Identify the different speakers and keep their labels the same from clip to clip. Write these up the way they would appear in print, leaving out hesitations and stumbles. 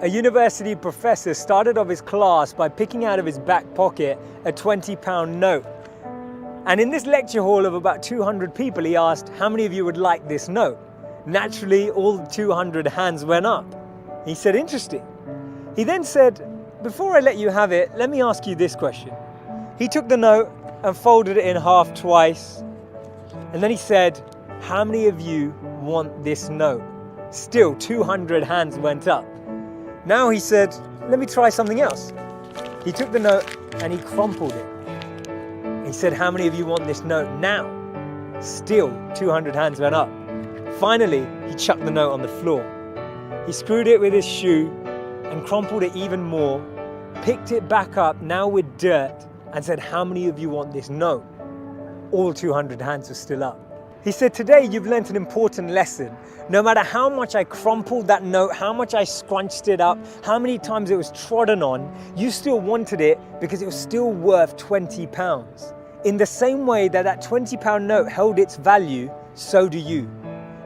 Speaker 1: A university professor started off his class by picking out of his back pocket a £20 note. And in this lecture hall of about 200 people, he asked, how many of you would like this note? Naturally, all 200 hands went up. He said, interesting. He then said, before I let you have it, let me ask you this question. He took the note and folded it in half twice. And then he said, how many of you want this note? Still, 200 hands went up. Now he said, let me try something else. He took the note and he crumpled it. He said, how many of you want this note now? Still, 200 hands went up. Finally, he chucked the note on the floor. He screwed it with his shoe and crumpled it even more, picked it back up, now with dirt, and said, how many of you want this note? All 200 hands were still up. He said, today you've learnt an important lesson. No matter how much I crumpled that note, how much I scrunched it up, how many times it was trodden on, you still wanted it because it was still worth £20. In the same way that that £20 note held its value, so do you.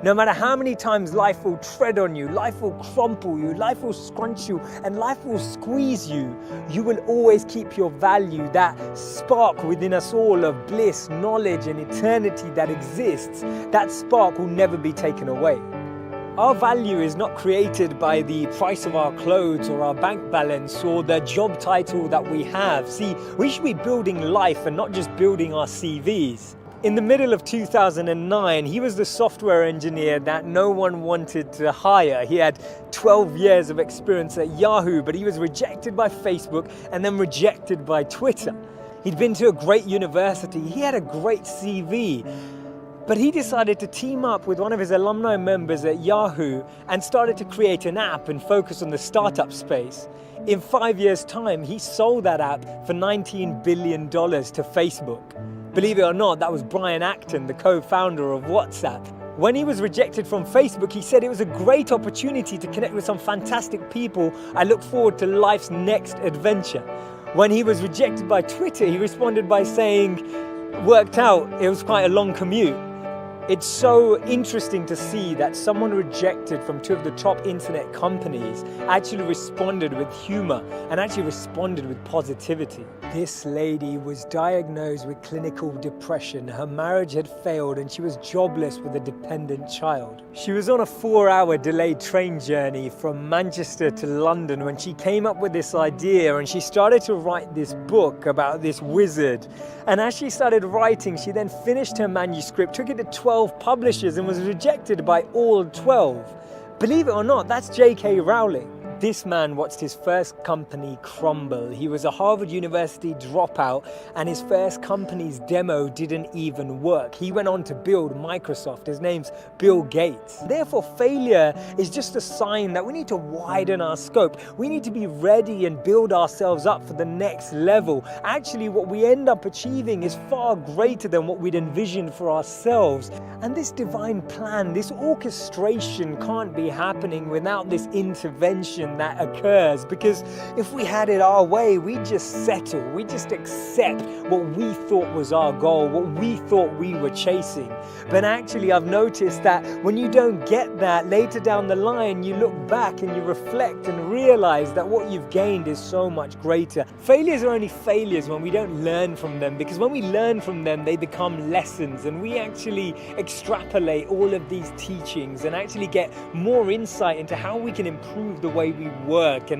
Speaker 1: No matter how many times life will tread on you, life will crumple you, life will scrunch you, and life will squeeze you, you will always keep your value, that spark within us all of bliss, knowledge, and eternity that exists. That spark will never be taken away. Our value is not created by the price of our clothes or our bank balance or the job title that we have. See, we should be building life and not just building our CVs. In the middle of 2009, he was the software engineer that no one wanted to hire. He had 12 years of experience at Yahoo, but he was rejected by Facebook and then rejected by Twitter. He'd been to a great university. He had a great CV. But he decided to team up with one of his alumni members at Yahoo and started to create an app and focus on the startup space. In 5 years' time, he sold that app for $19 billion to Facebook. Believe it or not, that was Brian Acton, the co-founder of WhatsApp. When he was rejected from Facebook, he said it was a great opportunity to connect with some fantastic people. I look forward to life's next adventure. When he was rejected by Twitter, he responded by saying, worked out, it was quite a long commute. It's so interesting to see that someone rejected from two of the top internet companies actually responded with humor and actually responded with positivity. This lady was diagnosed with clinical depression. Her marriage had failed and she was jobless with a dependent child. She was on a 4-hour delayed train journey from Manchester to London when she came up with this idea, and she started to write this book about this wizard. And as she started writing, she then finished her manuscript, took it to 12 publishers and was rejected by all 12. Believe it or not, that's J.K. Rowling. This man watched his first company crumble. He was a Harvard University dropout and his first company's demo didn't even work. He went on to build Microsoft. His name's Bill Gates. Therefore, failure is just a sign that we need to widen our scope. We need to be ready and build ourselves up for the next level. Actually, what we end up achieving is far greater than what we'd envisioned for ourselves. And this divine plan, this orchestration can't be happening without this intervention that occurs, because if we had it our way, we'd just settle, we'd just accept what we thought was our goal, what we thought we were chasing. But actually, I've noticed that when you don't get that, later down the line, you look back and you reflect and realize that what you've gained is so much greater. Failures are only failures when we don't learn from them, because when we learn from them, they become lessons, and we actually extrapolate all of these teachings and actually get more insight into how we can improve the way we work. And